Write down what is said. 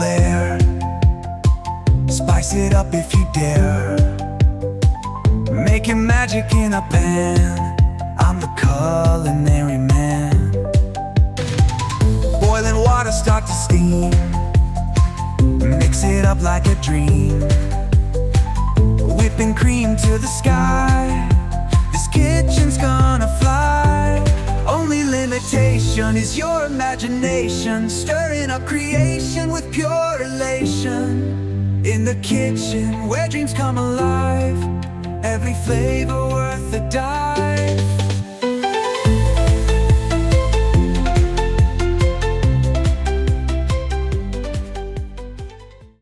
flair. Spice it up if you dare. Making magic in a pan. I'm the culinary man. Boiling water, start to steam. Mix it up like a dream. Whipping cream to the sky. This kitchen's gonna fly. Only limitation is your imagination. Stirring up creation with pure elation. In the kitchen where dreams come alive. Every flavor worth a dive.